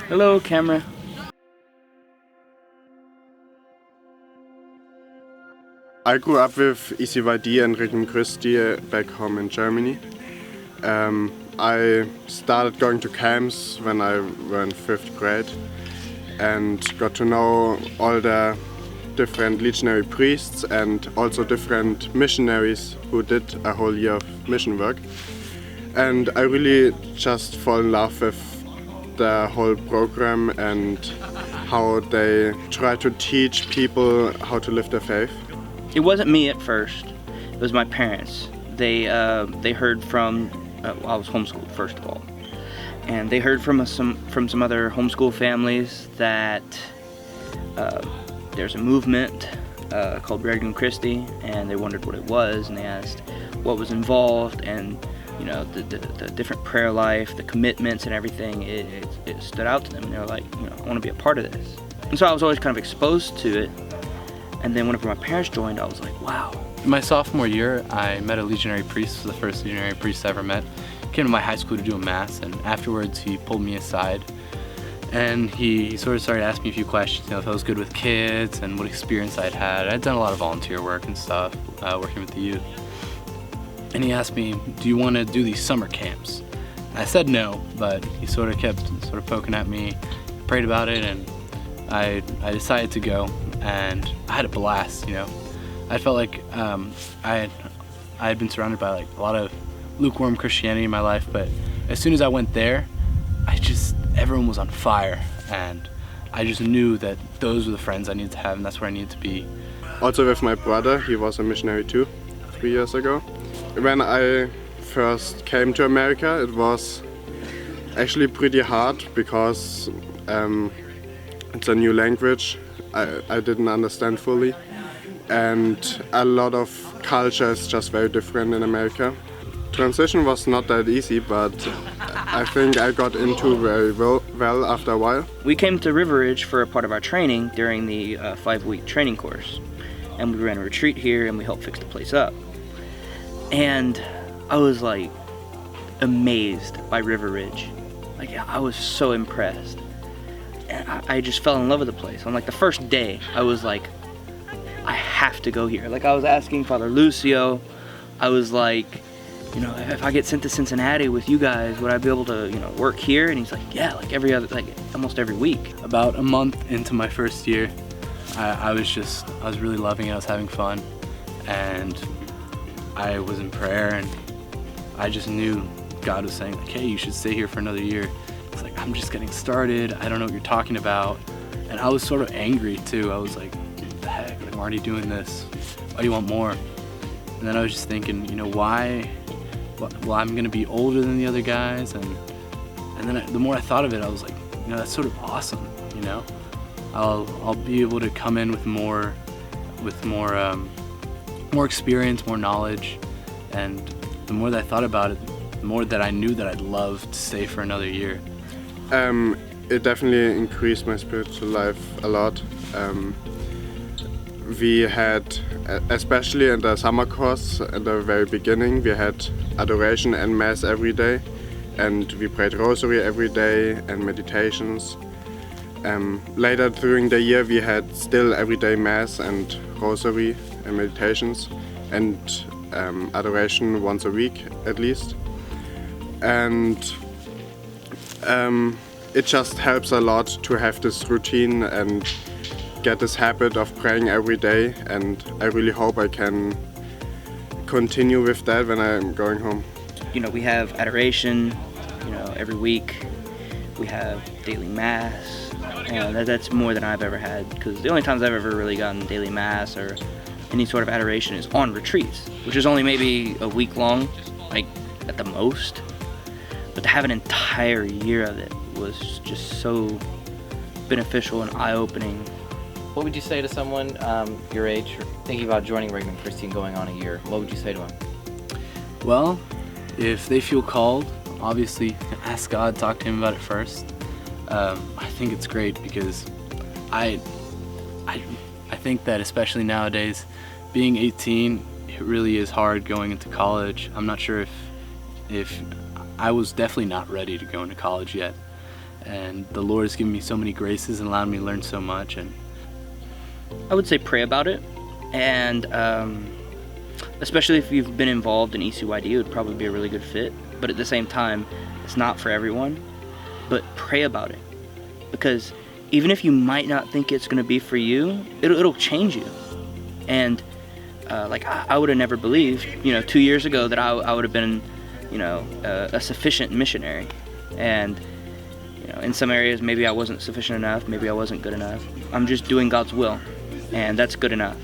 Hello, camera. I grew up with ECYD and Regnum Christi back home in Germany. I started going to camps when I was in 5th grade and got to know all the different legionary priests and also different missionaries who did a whole year of mission work. And I really just fall in love with the whole program and how they try to teach people how to live their faith. It wasn't me at first. It was my parents. They heard from. I was homeschooled first of all, and they heard from some other homeschool families that there's a movement called Regnum Christi, and they wondered what it was, and they asked what was involved, and you know the different prayer life, the commitments, and everything. It stood out to them, and they were like, you know, I want to be a part of this. And so I was always kind of exposed to it. And then whenever my parents joined, I was like, wow. My sophomore year, I met a legionary priest. The first legionary priest I ever met. Came to my high school to do a mass, and afterwards he pulled me aside and he sort of started asking me a few questions, you know, if I was good with kids and what experience I'd had. I'd done a lot of volunteer work and stuff, working with the youth. And he asked me, do you want to do these summer camps? And I said no, but he sort of kept poking at me, prayed about it, and I decided to go. And I had a blast, you know. I felt like I had been surrounded by like a lot of lukewarm Christianity in my life, but as soon as I went there, everyone was on fire, and I just knew that those were the friends I needed to have, and that's where I needed to be. Also with my brother, he was a missionary too, 3 years ago. When I first came to America, it was actually pretty hard because it's a new language. I didn't understand fully, and a lot of culture is just very different in America. Transition was not that easy, but I think I got into very well after a while. We came to River Ridge for a part of our training during the 5-week training course, and we ran a retreat here and we helped fix the place up. And I was like amazed by River Ridge. Like, I was so impressed. And I just fell in love with the place. On like the first day, I was like, I have to go here. Like, I was asking Father Lucio, I was like, you know, if I get sent to Cincinnati with you guys, would I be able to, you know, work here? And he's like, yeah, like almost every week. About a month into my first year, I was really loving it. I was having fun, and I was in prayer, and I just knew God was saying, like, hey, you should stay here for another year. It's like, I'm just getting started. I don't know what you're talking about. And I was sort of angry too. I was like, what the heck? Like, I'm already doing this. Why do you want more? And then I was just thinking, you know, why? Well, I'm gonna be older than the other guys, and then the more I thought of it, I was like, you know, that's sort of awesome. You know, I'll be able to come in with more experience, more knowledge, and the more that I thought about it, the more that I knew that I'd love to stay for another year. It definitely increased my spiritual life a lot. We had, especially in the summer course at the very beginning, we had adoration and mass every day, and we prayed rosary every day and meditations. Later during the year we had still everyday mass and rosary and meditations, and adoration once a week at least. And it just helps a lot to have this routine and get this habit of praying every day, and I really hope I can continue with that when I'm going home. You know, we have adoration, you know, every week. We have daily mass. That's more than I've ever had, because the only times I've ever really gotten daily mass or any sort of adoration is on retreats, which is only maybe a week long, like at the most. But to have an entire year of it was just so beneficial and eye-opening. What would you say to someone your age thinking about joining Regnum Christi and going on a year? What would you say to them? Well, if they feel called, obviously ask God, talk to Him about it first. I think it's great because I think that especially nowadays, being 18, it really is hard going into college. I'm not sure if I was definitely not ready to go into college yet. and the Lord has given me so many graces and allowed me to learn so much. And I would say pray about it, and especially if you've been involved in ECYD, it would probably be a really good fit. But at the same time, it's not for everyone. But pray about it, because even if you might not think it's going to be for you, it'll change you. And like I would have never believed, 2 years ago that I would have been, a sufficient missionary. And in some areas maybe I wasn't sufficient enough, maybe I wasn't good enough. I'm just doing God's will, and that's good enough.